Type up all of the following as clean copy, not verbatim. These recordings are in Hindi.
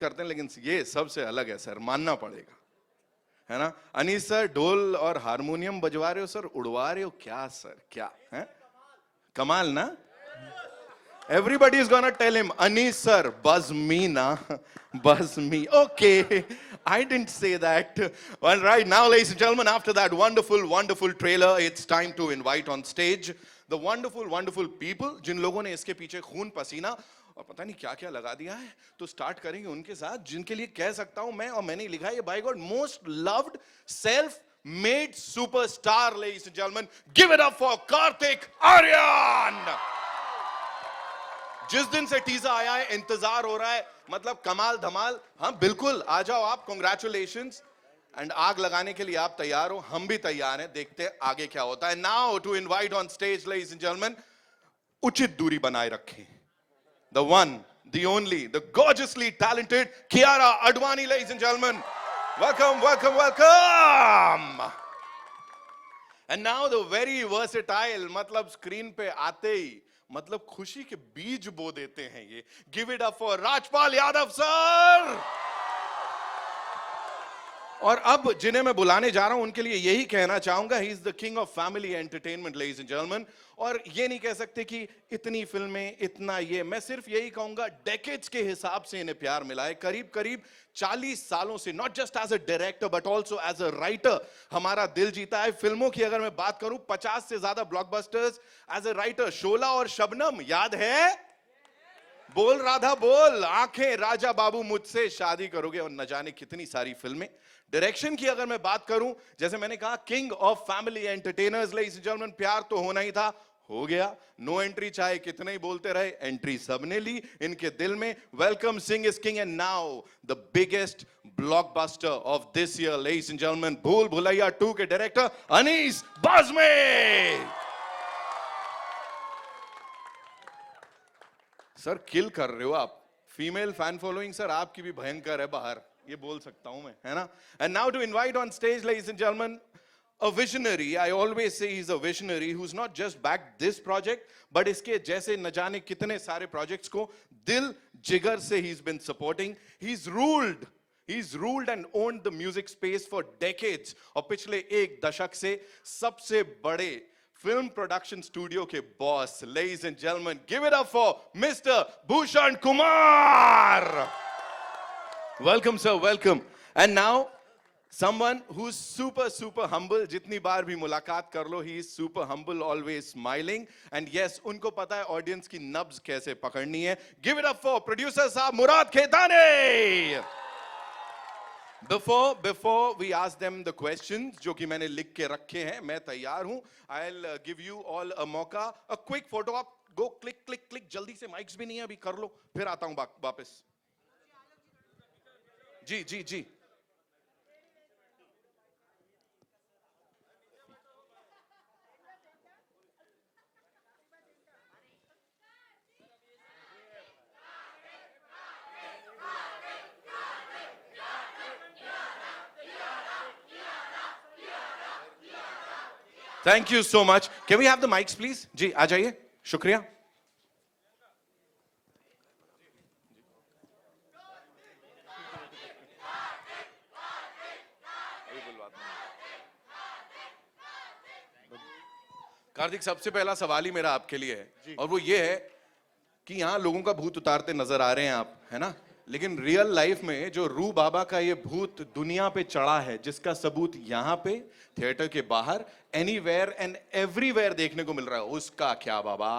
करते हैं, लेकिन ये सबसे अलग है सर, मानना पड़ेगा, है ना। अनीस सर ढोल और हारमोनियम बजवा रहे हो सर, उड़वा रहे हो क्या सर, क्या है, कमाल ना। Everybody is gonna tell him, Anis sir, buzz me na, buzz me. Okay, I didn't say that. All right, now ladies and gentlemen, after that wonderful, wonderful trailer, it's time to invite on stage the wonderful, wonderful people जिन लोगों ने इसके पीछे खून पसीना और पता नहीं क्या क्या लगा दिया है। तो स्टार्ट करेंगे उनके साथ जिनके लिए कह सकता हूं मैं, और मैंने लिखा है ये by God most loved self made superstar. Ladies and gentleman, give it up for Kartik Aaryan. जिस दिन से टीजर आया है इंतजार हो रहा है, मतलब कमाल धमाल। हाँ बिल्कुल, आ जाओ आप, कांग्रेचुलेशंस। एंड आग लगाने के लिए आप तैयार हो, हम भी तैयार हैं, देखते हैं आगे क्या होता है। Now to invite on stage ladies and gentlemen, उचित दूरी बनाए रखें, the one the only the gorgeously talented Kiara Advani. Ladies and gentlemen, welcome welcome welcome. And now the very versatile, मतलब स्क्रीन पे आते ही मतलब खुशी के बीज बो देते हैं ये। Give it up for Rajpal Yadav sir. और अब जिन्हें मैं बुलाने जा रहा हूं उनके लिए यही कहना चाहूंगा, ही is the king of family entertainment ladies and gentleman. और ये नहीं कह सकते कि इतनी फिल्में, इतना ये, मैं सिर्फ यही कहूंगा डेकेड्स के हिसाब से इन्हें प्यार मिला है। करीब करीब 40 सालों से, not just as a director but also as a writer हमारा दिल जीता है। फिल्मों की अगर मैं बात करूं, 50 से ज्यादा ब्लॉकबस्टर्स एज अ राइटर। शोला और शबनम याद है? बोल राधा बोल, आंखें, राजा बाबू, मुझसे शादी करोगे, और न जाने कितनी सारी फिल्में। डायरेक्शन की अगर मैं बात करूं, जैसे मैंने कहा king of family entertainers ladies and gentleman, प्यार तो होना ही था, हो गया। नो एंट्री चाहे कितने ही बोलते रहे, एंट्री सबने ली इनके दिल में। Welcome Singh is king and now the biggest blockbuster of this year ladies and gentleman, भूल भुलैया 2 के डायरेक्टर अनीस बाज़मी। सर किल कर रहे हो आप, फीमेल फैन फॉलोइंग सर आपकी भी भयंकर है बाहर, ये बोल सकता हूं मैं, है ना। And now to invite on stage ladies and gentleman, a visionary, I always say he's a visionary who's not just backed this project but इसके जैसे न जाने कितने सारे प्रोजेक्ट्स को दिल जिगर से he's been supporting. He's ruled and owned the music space for decades, और पिछले एक दशक से सबसे बड़े फिल्म प्रोडक्शन स्टूडियो के boss. Ladies and gentleman, give it up for mister Bhushan Kumar. Welcome sir, welcome. And now someone who's super humble, जितनी बार भी मुलाकात कर लो, he is super humble, always smiling, and yes, उनको पता है ऑडियंस की नब्ज कैसे पकड़नी है। give it up for producer साहब मुराद खेताने। Before we ask them the questions जो कि मैंने लिख के रखे हैं, मैं तैयार हूं। I'll give you all a मौका, a quick photo op, go click जल्दी से, माइक्स भी नहीं है अभी, कर लो, फिर आता हूं वापस। जी thank you so much. Can we have the mics please? जी आ जाइए, शुक्रिया। कार्तिक, सबसे पहला सवाल ही मेरा आपके लिए है, और वो ये है कि यहाँ लोगों का भूत उतारते नजर आ रहे हैं आप, है ना, लेकिन रियल लाइफ में जो रू बाबा का ये भूत दुनिया पे चढ़ा है, जिसका सबूत यहाँ पे, थिएटर के बाहर, एनीवेयर एंड एवरीवेयर देखने को मिल रहा है, उसका क्या बाबा?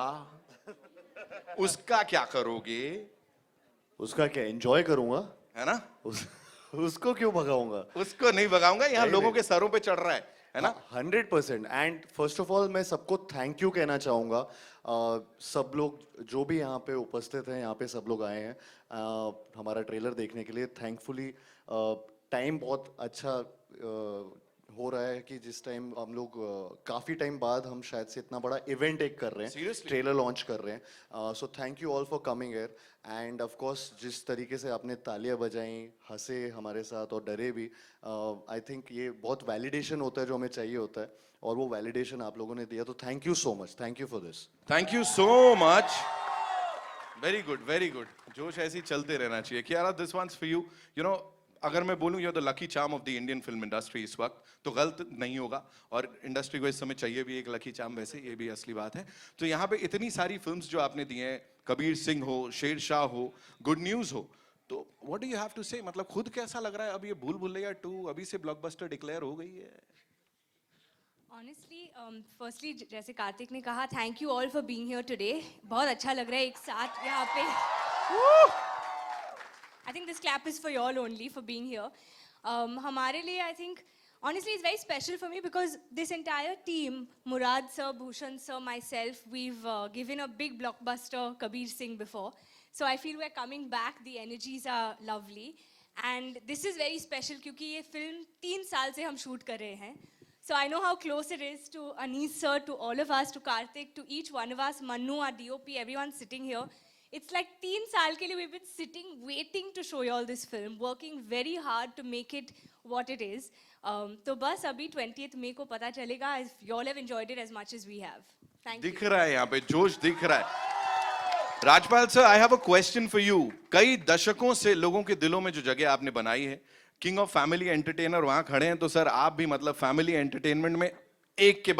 उसका क्या करोगे? उसका क्या एंजॉय करूंगा, है ना। उसको क्यों भगाऊंगा? उसको नहीं भगाऊंगा, यहाँ लोगों के सरों पे चढ़ रहा है ना। 100%। एंड फर्स्ट ऑफ ऑल मैं सबको थैंक यू कहना चाहूँगा, सब लोग जो भी यहाँ पे उपस्थित हैं, यहाँ पे सब लोग आए हैं हमारा ट्रेलर देखने के लिए। थैंकफुली टाइम बहुत अच्छा हो रहा है कि जिस टाइम हम लोग काफ़ी टाइम बाद हम शायद से इतना बड़ा इवेंट एक कर रहे हैं, ट्रेलर लॉन्च कर रहे हैं। So thank you all for coming here. End of course जिस तरीके से आपने तालियां बजाई, हंसे हमारे साथ और डरे भी, आई थिंक ये बहुत वैलिडेशन होता है जो हमें चाहिए होता है, और वो वैलिडेशन आप लोगों ने दिया, तो thank you so much, thank you for this. Thank you so much. Very good, very good. जोश ऐसे ही चलते रहना चाहिए। Kiara, this one's for you. You know, अगर मैं बोलूं you are the lucky charm of the Indian film industry इस वक्त, तो गलत नहीं होगा। और इंडस्ट्री को इस समय चाहिए भी एक लकी चार्म, वैसे ये भी असली बात है। तो यहाँ पे इतनी सारी फिल्म्स जो आपने दी हैं, कबीर सिंह हो, शेरशाह हो, गुड न्यूज हो, तो what do you have to say? मतलब खुद कैसा लग रहा है? अब ये भूल भुलैया 2 अभी से ब्लॉकबस्टर डिक्लेयर हो गई है। ऑनेस्टली फर्स्टली जैसे कार्तिक ने कहा, thank you all for being here today. बहुत अच्छा लग रहा है एक साथ यहाँ पे। I think this clap is for all only for being here. हमारे लिए I think honestly it's very special for me because this entire team, Murad sir, Bhushan sir, myself, we've given a big blockbuster Kabir Singh before, so I feel we're coming back. The energies are lovely and this is very special क्योंकि ये film 3 साल से हम shoot कर रहे हैं. So I know how close it is to Anis sir, to all of us, to Karthik, to each one of us, Manu, our DOP, everyone sitting here. It's like 3 साल के लिए we've been sitting, waiting to show you all this film, working very hard to make it what it is. तो बस अभी 20th May को पता चलेगा if you all have enjoyed it as much as we have. Thank you. दिख रहा है यहाँ पे जोश, दिख रहा है। Rajpal sir, I have a question for you. कई दशकों से लोगों के दिलों में जो जगह आपने बनाई है, किंग ऑफ फैमिली एंटरटेनर वहां खड़े हैं, तो सर आप भी मतलब फैमिली एंटरटेनमेंट में एक के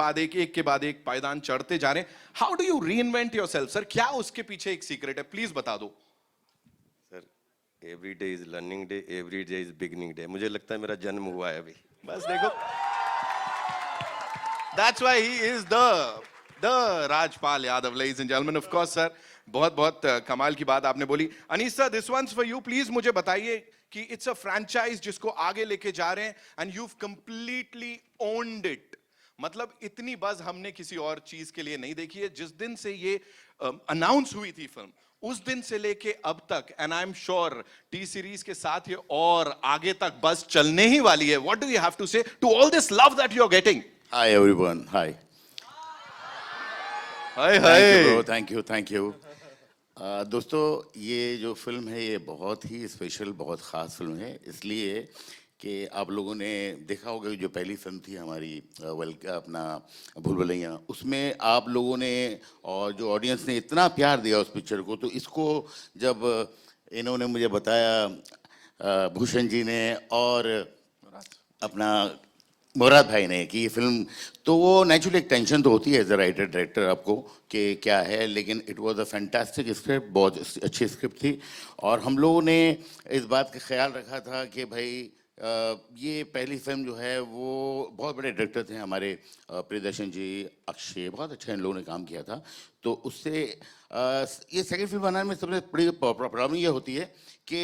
बाद एक पायदान चढ़ते जा रहे हैं। How do you reinvent yourself sir? क्या उसके पीछे एक सीक्रेट है, प्लीज बता दो sir. Every day is learning day, every day is beginning day. मुझे लगता है मेरा जन्म हुआ है अभी। बस देखो, that's why he is the Rajpal Yadav, ladies and gentleman. Of course sir, बहुत बहुत कमाल की बात आपने बोली। Anisa, this one's for you. Please मुझे बताइए कि इट्स अ फ्रैंचाइज जिसको आगे लेके जा रहे हैं and you completely owned it. मतलब इतनी बज हमने किसी और चीज के लिए नहीं देखी है। जिस दिन से ये अनाउंस हुई थी फिल्म, उस दिन से लेके अब तक, and I am sure T series के साथ ये और आगे तक बस चलने ही वाली है। What do you have to say to all this love that you are getting? Hi everyone, hi hi hi, thank you. दोस्तों, ये जो फिल्म है ये बहुत ही स्पेशल, बहुत ख़ास फिल्म है, इसलिए कि आप लोगों ने देखा होगा जो पहली फिल्म थी हमारी अपना भूल भुलैया, उसमें आप लोगों ने और जो ऑडियंस ने इतना प्यार दिया उस पिक्चर को, तो इसको जब इन्होंने मुझे बताया भूषण जी ने और अपना मुराद भाई ने कि ये फिल्म, तो वो नेचुरली एक टेंशन तो होती है एज अ राइटर डायरेक्टर आपको कि क्या है, लेकिन it was a fantastic script, बहुत अच्छी स्क्रिप्ट थी। और हम लोगों ने इस बात का ख्याल रखा था कि भाई ये पहली फिल्म जो है वो बहुत बड़े डायरेक्टर थे हमारे, प्रियदर्शन जी, अक्षय, बहुत अच्छा इन लोगों ने काम किया था। तो उससे ये सेकंड फिल्म बनाने में सबसे बड़ी प्रॉब्लम ये होती है कि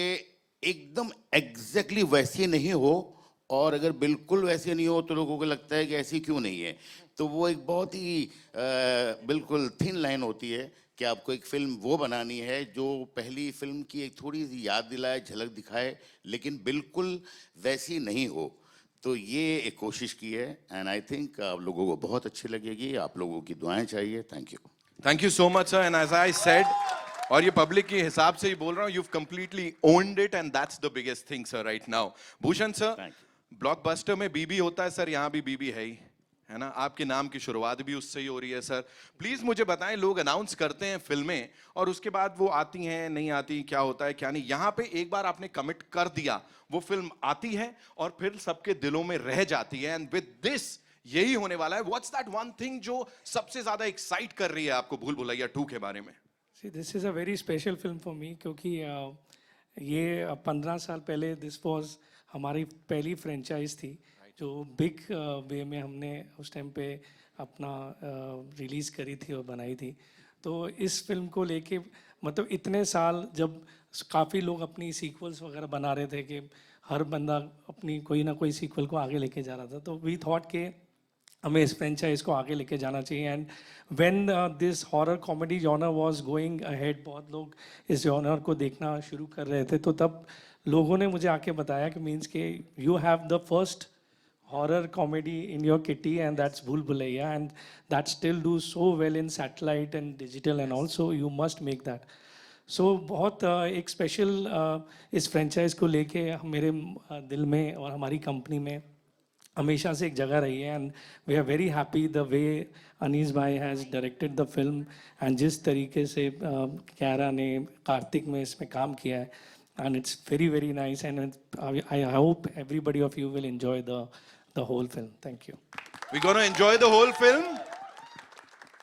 एकदम एग्जैक्टली वैसी नहीं हो, और अगर बिल्कुल वैसे नहीं हो तो लोगों को लगता है कि ऐसी क्यों नहीं है। तो वो एक बहुत ही बिल्कुल थिन लाइन होती है कि आपको एक फिल्म वो बनानी है जो पहली फिल्म की एक थोड़ी सी याद दिलाए, झलक दिखाए, लेकिन बिल्कुल वैसी नहीं हो। तो ये एक कोशिश की है एंड आई थिंक आप लोगों को बहुत अच्छी लगेगी। आप लोगों की दुआएं चाहिए। Thank you so much sir. And as I said, और ये पब्लिक के हिसाब से ही बोल रहा हूँ, you've completely owned it and that's the biggest thing sir right now. Bhushan sir, blockbuster में बीबी होता है सर, यहाँ भी बीबी है ही, है ना? आपके नाम की शुरुआत भी उससे ही हो रही है सर। प्लीज मुझे बताएं, लोग अनाउंस करते हैं फिल्में और उसके बाद वो आती हैं, नहीं आती, क्या होता है क्या नहीं। यहाँ पे एक बार आपने कमिट कर दिया, वो फिल्म आती है और फिर सबके दिलों में रह जाती है। एंड विद दिस यही होने वाला है। व्हाट्स दैट वन थिंग जो सबसे ज्यादा एक्साइट कर रही है आपको भूल भुलैया 2 के बारे में? See, this is a very special film for me क्योंकि ये 15 साल पहले दिस वाज हमारी पहली फ्रेंचाइज थी जो बिग वे में हमने उस टाइम पे अपना रिलीज़ करी थी और बनाई थी। तो इस फिल्म को लेके मतलब इतने साल जब काफ़ी लोग अपनी सीक्वल्स वगैरह बना रहे थे कि हर बंदा अपनी कोई ना कोई सीक्वल को आगे लेके जा रहा था, तो वी थॉट के हमें इस फ्रेंचाइज को आगे लेके जाना चाहिए। And when this horror comedy genre was going ahead, बहुत लोग इस जॉनर को देखना शुरू कर रहे थे, तो तब लोगों ने मुझे आके बताया कि मीन्स के you have the first horror comedy in your kitty and that's Bhool Bhulaiyaa, and that still do so well in satellite and digital and also you must make that. So बहुत एक स्पेशल इस फ्रेंचाइज को लेके मेरे दिल में और हमारी कंपनी में हमेशा से एक जगह रही है and we are very happy the way Anees भाई has directed the film and जिस तरीके से क्यारा ने कार्तिक में इसमें काम किया है and it's very nice and I hope everybody of you will enjoy the whole film thank you we gonna enjoy the whole film.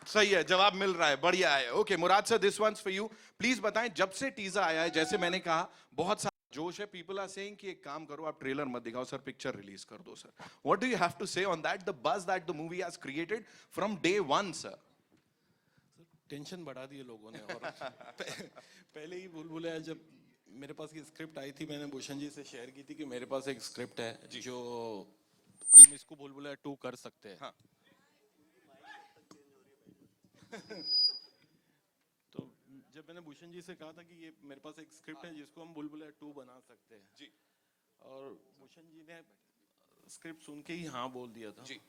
सही है, जवाब मिल रहा है, बढ़िया है। Okay Murad sir, this one's for you. Please बताएं, जब से टीजर आया है, जैसे मैंने कहा बहुत सारा जोश है, पीपल आर सेइंग कि एक काम करो, आप ट्रेलर मत दिखाओ सर, पिक्चर रिलीज कर दो sir. What do you have to say on that, the buzz that the movie has created from day one sir? Tension बढ़ा दिए लोगों ने। और पहले ही भूल जब मेरे पास ये स्क्रिप्ट आई थी, मैंने भूषण जी से शेयर की थी कि मेरे पास एक स्क्रिप्ट है जो हम इसको भूल 2 कर सकते हैं। हाँ। तो जब मैंने भूषण जी से कहा था कि ये मेरे पास एक स्क्रिप्ट है जिसको हम भूल 2 बना सकते हैं जी, और भूषण जी ने स्क्रिप्ट सुन के ही हाँ बोल दिया था जी।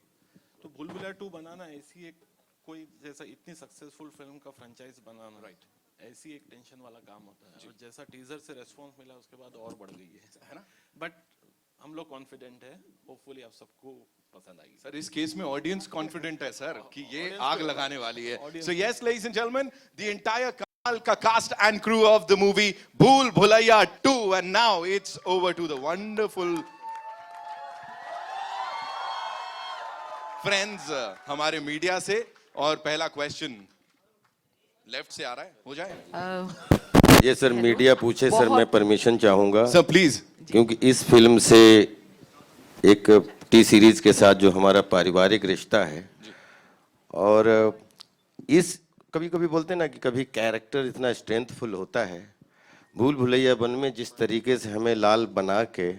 तो भूल 2 बनाना ऐसी एक कोई जैसा इतनी सक्सेसफुल फिल्म का फ्रेंचाइज बनाना, राइट, ऐसी एक टेंशन वाला काम होता है। और जैसा टीजर से रेस्पॉन्स मिला उसके बाद और बढ़ गई है ना। बट हम लोग कॉन्फिडेंट है, होपफुली आप सबको पसंद आएगी। सर इस केस में ऑडियंस कॉन्फिडेंट है सर कि ये Audience आग को- लगाने वाली है। Audience so yes ladies and gentleman, the entire कमाल का cast and crew of the movie Bhool Bhulaiyaa 2, and now it's over to the wonderful friends हमारे मीडिया से। और पहला क्वेश्चन लेफ्ट से आ रहा है, हो जाए ये सर मीडिया पूछे सर, मैं परमिशन चाहूंगा सर प्लीज। क्योंकि इस फिल्म से एक टी सीरीज के साथ जो हमारा पारिवारिक रिश्ता है, और इस कभी कभी बोलते हैं ना कि कभी कैरेक्टर इतना स्ट्रेंथफुल होता है, भूल भुलैया 1 में जिस तरीके से हमें लाल बना के